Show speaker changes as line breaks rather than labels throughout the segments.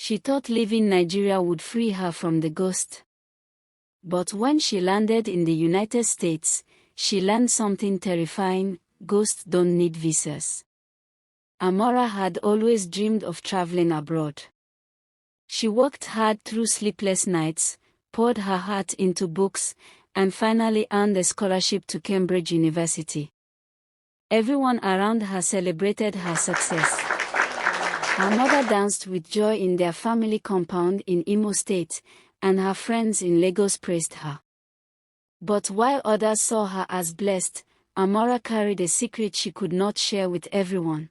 She thought leaving Nigeria would free her from the ghost. But when she landed in the United States, she learned something terrifying: ghosts don't need visas. Amara had always dreamed of traveling abroad. She worked hard through sleepless nights, poured her heart into books, and finally earned a scholarship to Cambridge University. Everyone around her celebrated her success. Her mother danced with joy in their family compound in Imo State, and her friends in Lagos praised her. But while others saw her as blessed, Amara carried a secret she could not share with everyone.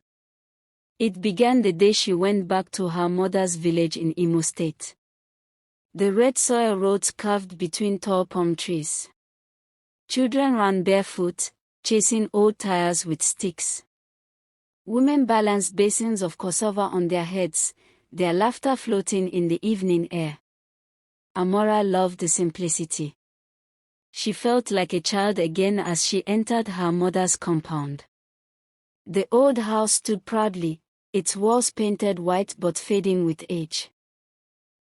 It began the day she went back to her mother's village in Imo State. The red soil roads carved between tall palm trees. Children ran barefoot, chasing old tires with sticks. Women balanced basins of cassava on their heads, their laughter floating in the evening air. Amara loved the simplicity. She felt like a child again as she entered her mother's compound. The old house stood proudly, its walls painted white but fading with age.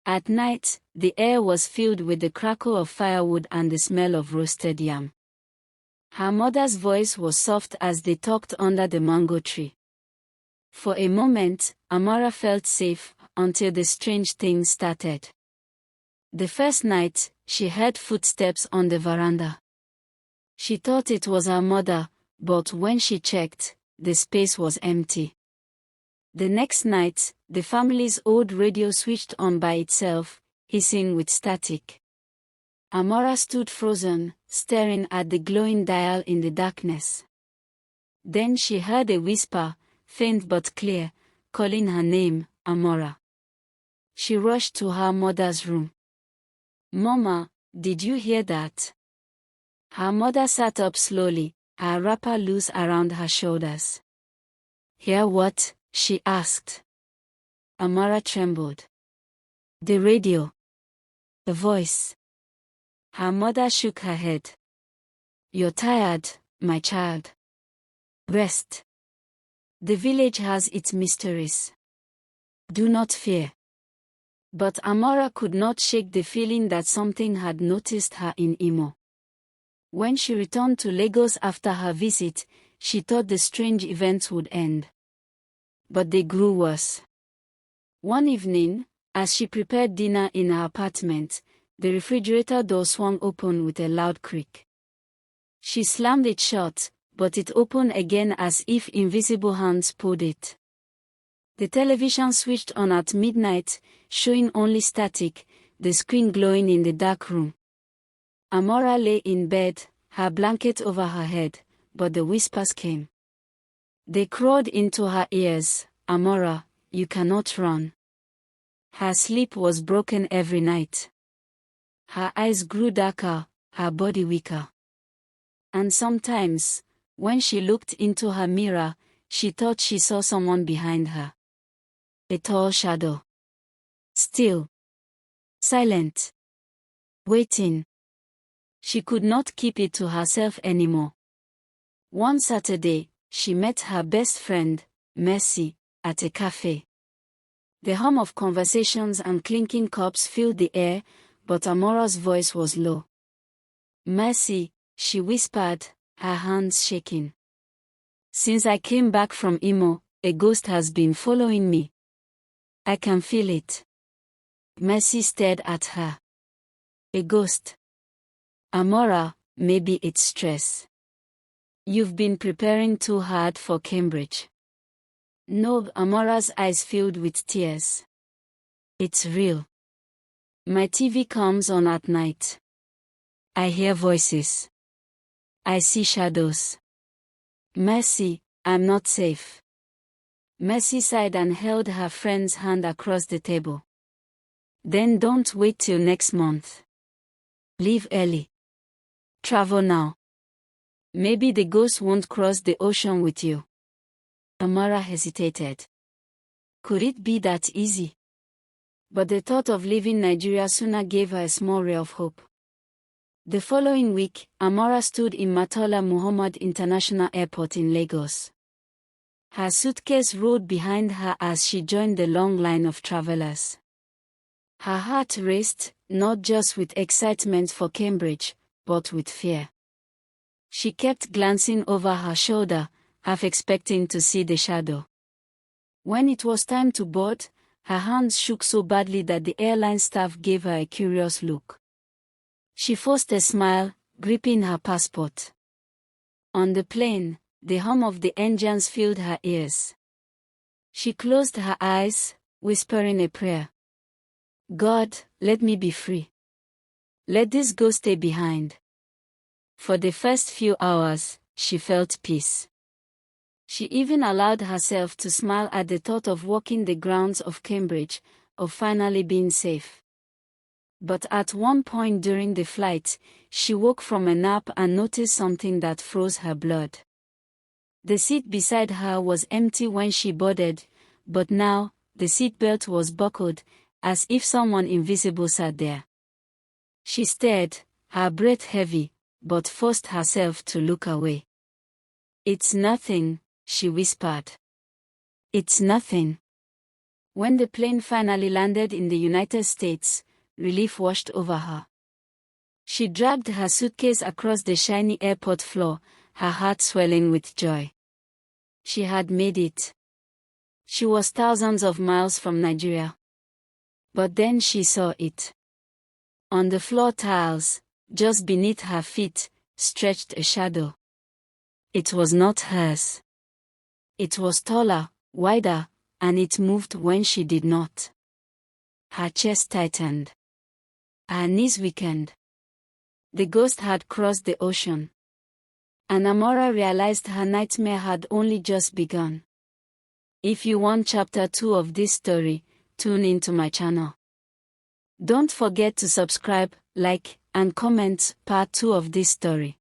At night, the air was filled with the crackle of firewood and the smell of roasted yam. Her mother's voice was soft as they talked under the mango tree. For a moment, Amara felt safe, until the strange thing started. The first night, she heard footsteps on the veranda. She thought it was her mother, but when she checked, the space was empty. The next night, the family's old radio switched on by itself, hissing with static. Amara stood frozen, staring at the glowing dial in the darkness. Then she heard a whisper, faint but clear, calling her name, Amara. She rushed to her mother's room. "Mama, did you hear that?" Her mother sat up slowly, her wrapper loose around her shoulders. "Hear what?" she asked. Amara trembled. "The radio. The voice." Her mother shook her head. "You're tired, my child. Rest. The village has its mysteries. Do not fear." But Amara could not shake the feeling that something had noticed her in Imo. When she returned to Lagos after her visit, she thought the strange events would end. But they grew worse. One evening, as she prepared dinner in her apartment, the refrigerator door swung open with a loud creak. She slammed it shut, but it opened again as if invisible hands pulled it. The television switched on at midnight, showing only static, the screen glowing in the dark room. Amara lay in bed, her blanket over her head, but the whispers came. They crawled into her ears. "Amara, you cannot run." Her sleep was broken every night. Her eyes grew darker, her body weaker. And sometimes, when she looked into her mirror, she thought she saw someone behind her. A tall shadow. Still. Silent. Waiting. She could not keep it to herself anymore. One Saturday, she met her best friend, Mercy, at a cafe. The hum of conversations and clinking cups filled the air, but Amara's voice was low. "Mercy," she whispered, her hands shaking. "Since I came back from Imo, a ghost has been following me. I can feel it." Mercy stared at her. "A ghost? Amara, maybe it's stress. You've been preparing too hard for Cambridge." No, Amara's eyes filled with tears. "It's real. My TV comes on at night. I hear voices. I see shadows. Mercy, I'm not safe." Mercy sighed and held her friend's hand across the table. "Then don't wait till next month. Leave early. Travel now. Maybe the ghost won't cross the ocean with you." Amara hesitated. Could it be that easy? But the thought of leaving Nigeria sooner gave her a small ray of hope. The following week, Amara stood in Murtala Muhammad International Airport in Lagos. Her suitcase rolled behind her as she joined the long line of travelers. Her heart raced, not just with excitement for Cambridge, but with fear. She kept glancing over her shoulder, half expecting to see the shadow. When it was time to board, her hands shook so badly that the airline staff gave her a curious look. She forced a smile, gripping her passport. On the plane, the hum of the engines filled her ears. She closed her eyes, whispering a prayer. God, let me be free. Let this ghost stay behind. For the first few hours, she felt peace. She even allowed herself to smile at the thought of walking the grounds of Cambridge, of finally being safe. But at one point during the flight, she woke from a nap and noticed something that froze her blood. The seat beside her was empty when she boarded, but now, the seatbelt was buckled, as if someone invisible sat there. She stared, her breath heavy, but forced herself to look away. "It's nothing," she whispered. "It's nothing." When the plane finally landed in the United States, relief washed over her. She dragged her suitcase across the shiny airport floor, her heart swelling with joy. She had made it. She was thousands of miles from Nigeria. But then she saw it. On the floor tiles, just beneath her feet, stretched a shadow. It was not hers. It was taller, wider, and it moved when she did not. Her chest tightened. Her knees weakened. The ghost had crossed the ocean. And Amara realized her nightmare had only just begun. If you want chapter 2 of this story, tune into my channel. Don't forget to subscribe, like, and comment part 2 of this story.